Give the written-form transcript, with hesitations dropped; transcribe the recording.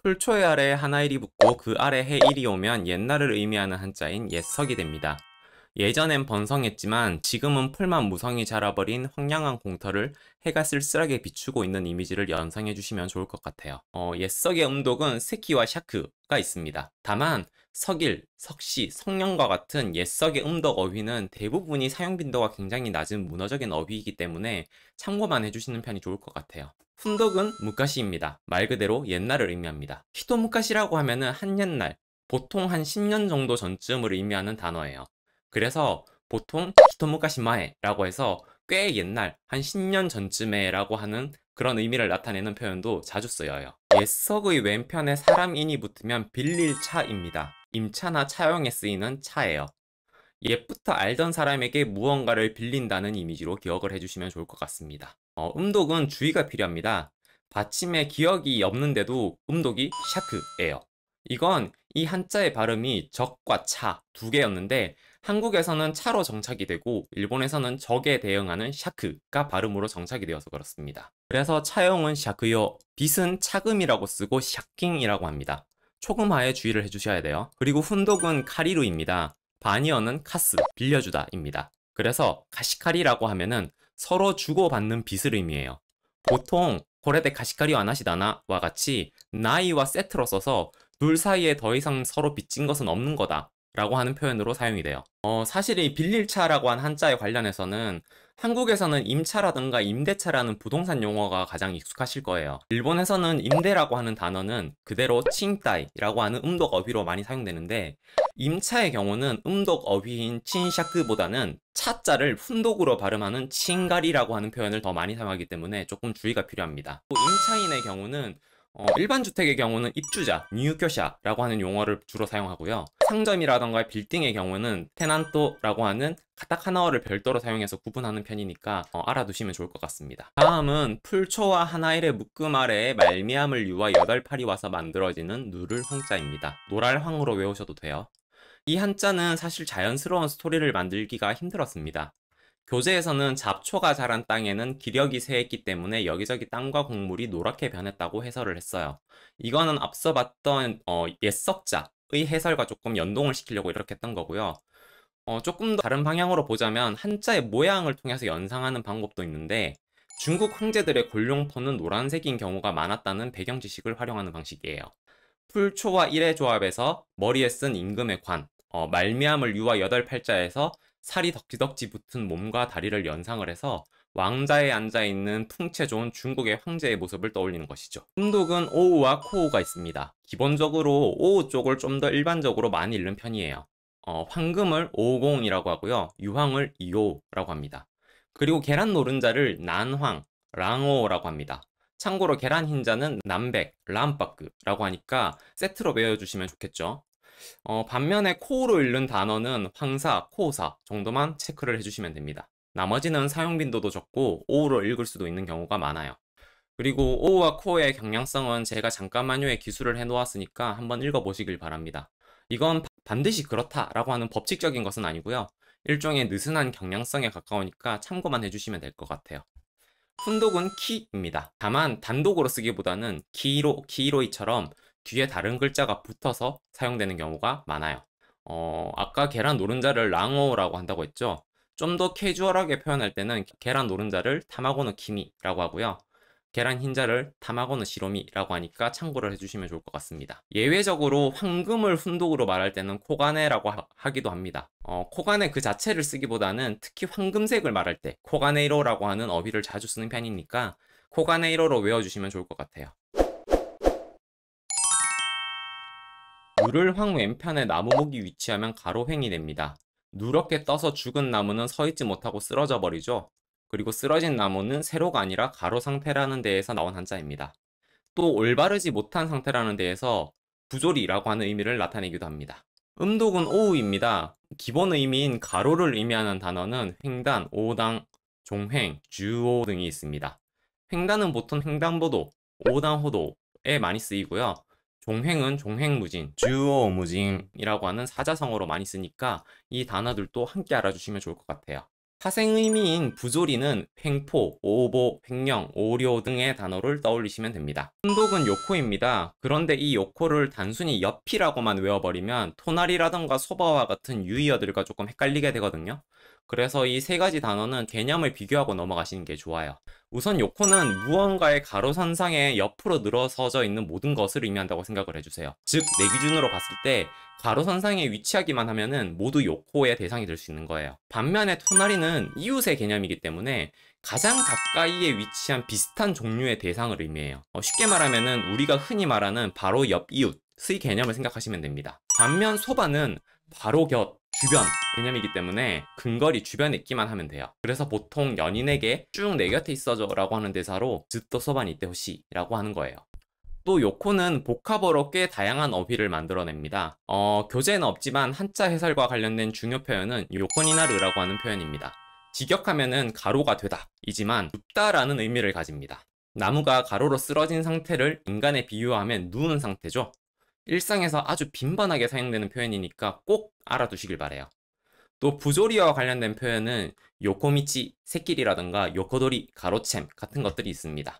풀초의 아래에 하나일이 붙고 그 아래 해일이 오면 옛날을 의미하는 한자인 옛석이 됩니다. 예전엔 번성했지만 지금은 풀만 무성히 자라버린 황량한 공터를 해가 쓸쓸하게 비추고 있는 이미지를 연상해 주시면 좋을 것 같아요. 옛석의 음독은 세키와 샤크가 있습니다. 다만 석일, 석시, 석령과 같은 옛석의 음독 어휘는 대부분이 사용 빈도가 굉장히 낮은 문어적인 어휘이기 때문에 참고만 해주시는 편이 좋을 것 같아요. 훈독은 무카시입니다. 말 그대로 옛날을 의미합니다. 히토무카시라고 하면은 한옛날, 보통 한 10년 정도 전쯤을 의미하는 단어예요. 그래서 보통 히토무카시마에라고 해서 꽤 옛날, 한 10년 전쯤에 라고 하는 그런 의미를 나타내는 표현도 자주 쓰여요. 옛석의 왼편에 사람인이 붙으면 빌릴 차입니다. 임차나 차용에 쓰이는 차예요. 옛부터 알던 사람에게 무언가를 빌린다는 이미지로 기억을 해주시면 좋을 것 같습니다. 음독은 주의가 필요합니다. 받침에 기억이 없는데도 음독이 샤크예요. 이건 이 한자의 발음이 적과 차 두 개였는데 한국에서는 차로 정착이 되고 일본에서는 적에 대응하는 샤크가 발음으로 정착이 되어서 그렇습니다. 그래서 차용은 샤크요, 빗은 차금이라고 쓰고 샤킹이라고 합니다. 초금화에 주의를 해주셔야 돼요. 그리고 훈독은 카리루입니다. 바니어는 카스, 빌려주다입니다. 그래서 가시카리라고 하면은 서로 주고받는 빚을 의미해요. 보통 고레데 가시카리 와나시다나와 같이 나이와 세트로 써서 둘 사이에 더 이상 서로 빚진 것은 없는 거다 라고 하는 표현으로 사용이 돼요. 사실 이 빌릴차라고 한 한자에 관련해서는 한국에서는 임차라든가 임대차라는 부동산 용어가 가장 익숙하실 거예요. 일본에서는 임대라고 하는 단어는 그대로 칭따이라고 하는 음독 어휘로 많이 사용되는데 임차의 경우는 음독 어휘인 친샤크보다는 차자를 훈독으로 발음하는 칭가리라고 하는 표현을 더 많이 사용하기 때문에 조금 주의가 필요합니다. 임차인의 경우는 일반 주택의 경우는 입주자, 뉴교샤라고 하는 용어를 주로 사용하고요. 상점이라던가 빌딩의 경우는 테난토라고 하는 카타카나어를 별도로 사용해서 구분하는 편이니까 알아두시면 좋을 것 같습니다. 다음은 풀초와 하나일의 묶음 아래에 말미암을 유와 8팔이 와서 만들어지는 누를 황자입니다. 노랄황으로 외우셔도 돼요. 이 한자는 사실 자연스러운 스토리를 만들기가 힘들었습니다. 교재에서는 잡초가 자란 땅에는 기력이 새했기 때문에 여기저기 땅과 곡물이 노랗게 변했다고 해설을 했어요. 이거는 앞서 봤던 옛석자의 해설과 조금 연동을 시키려고 이렇게 했던 거고요. 조금 더 다른 방향으로 보자면 한자의 모양을 통해서 연상하는 방법도 있는데 중국 황제들의 골룡포는 노란색인 경우가 많았다는 배경 지식을 활용하는 방식이에요. 풀초와 일의 조합에서 머리에 쓴 임금의 관, 말미암을 유와 8팔자에서 살이 덕지덕지 붙은 몸과 다리를 연상을 해서 왕자에 앉아있는 풍채 좋은 중국의 황제의 모습을 떠올리는 것이죠. 음독은 오우와 코우가 있습니다. 기본적으로 오우 쪽을 좀 더 일반적으로 많이 읽는 편이에요. 황금을 오공이라고 하고요. 유황을 이오라고 합니다. 그리고 계란 노른자를 난황, 랑오라고 합니다. 참고로 계란 흰자는 남백, 람바크라고 하니까 세트로 외워주시면 좋겠죠. 반면에 코우로 읽는 단어는 황사, 코우사 정도만 체크를 해주시면 됩니다. 나머지는 사용 빈도도 적고 오우로 읽을 수도 있는 경우가 많아요. 그리고 오우와 코우의 경량성은 제가 잠깐만요에 기술을 해놓았으니까 한번 읽어보시길 바랍니다. 이건 반드시 그렇다라고 하는 법칙적인 것은 아니고요. 일종의 느슨한 경량성에 가까우니까 참고만 해주시면 될 것 같아요. 훈독은 키입니다. 다만 단독으로 쓰기보다는 키로이처럼 뒤에 다른 글자가 붙어서 사용되는 경우가 많아요. 아까 계란 노른자를 랑오라고 한다고 했죠. 좀 더 캐주얼하게 표현할 때는 계란 노른자를 타마고노 키미라고 하고요. 계란 흰자를 타마고노 시로미라고 하니까 참고를 해주시면 좋을 것 같습니다. 예외적으로 황금을 훈독으로 말할 때는 코가네라고 하기도 합니다. 코가네 그 자체를 쓰기보다는 특히 황금색을 말할 때 코가네이로라고 하는 어휘를 자주 쓰는 편이니까 코가네이로로 외워주시면 좋을 것 같아요. 누를 황 왼편에 나무목이 위치하면 가로횡이 됩니다. 누렇게 떠서 죽은 나무는 서있지 못하고 쓰러져 버리죠. 그리고 쓰러진 나무는 세로가 아니라 가로 상태라는 데에서 나온 한자입니다. 또 올바르지 못한 상태라는 데에서 부조리라고 하는 의미를 나타내기도 합니다. 음독은 오우입니다. 기본 의미인 가로를 의미하는 단어는 횡단, 오당, 종횡, 주오 등이 있습니다. 횡단은 보통 횡단보도, 오당호도에 많이 쓰이고요. 종횡은 종횡무진, 주오무진이라고 하는 사자성어로 많이 쓰니까 이 단어들도 함께 알아주시면 좋을 것 같아요. 파생 의미인 부조리는 횡포, 오보, 횡령, 오료 등의 단어를 떠올리시면 됩니다. 혼독은 요코입니다. 그런데 이 요코를 단순히 옆이라고만 외워버리면 토나리라던가 소바와 같은 유의어들과 조금 헷갈리게 되거든요. 그래서 이 세 가지 단어는 개념을 비교하고 넘어가시는 게 좋아요. 우선 요코는 무언가의 가로선상에 옆으로 늘어서져 있는 모든 것을 의미한다고 생각을 해주세요. 즉, 내 기준으로 봤을 때 가로선상에 위치하기만 하면은 모두 요코의 대상이 될 수 있는 거예요. 반면에 토나리는 이웃의 개념이기 때문에 가장 가까이에 위치한 비슷한 종류의 대상을 의미해요. 쉽게 말하면은 우리가 흔히 말하는 바로 옆 이웃의 개념을 생각하시면 됩니다. 반면 소바는 바로 곁, 주변 개념이기 때문에 근거리 주변에 있기만 하면 돼요. 그래서 보통 연인에게 쭉 내 곁에 있어줘 라고 하는 대사로 즈또 소바니 이때 호시 라고 하는 거예요. 또 요코는 복합어로 꽤 다양한 어휘를 만들어냅니다. 교재는 없지만 한자 해설과 관련된 중요 표현은 요코니나르라고 하는 표현입니다. 직역하면은 가로가 되다 이지만 눕다라는 의미를 가집니다. 나무가 가로로 쓰러진 상태를 인간에 비유하면 누운 상태죠. 일상에서 아주 빈번하게 사용되는 표현이니까 꼭 알아두시길 바래요. 또 부조리와 관련된 표현은 요코미치, 새길이라든가 요코도리, 가로챔 같은 것들이 있습니다.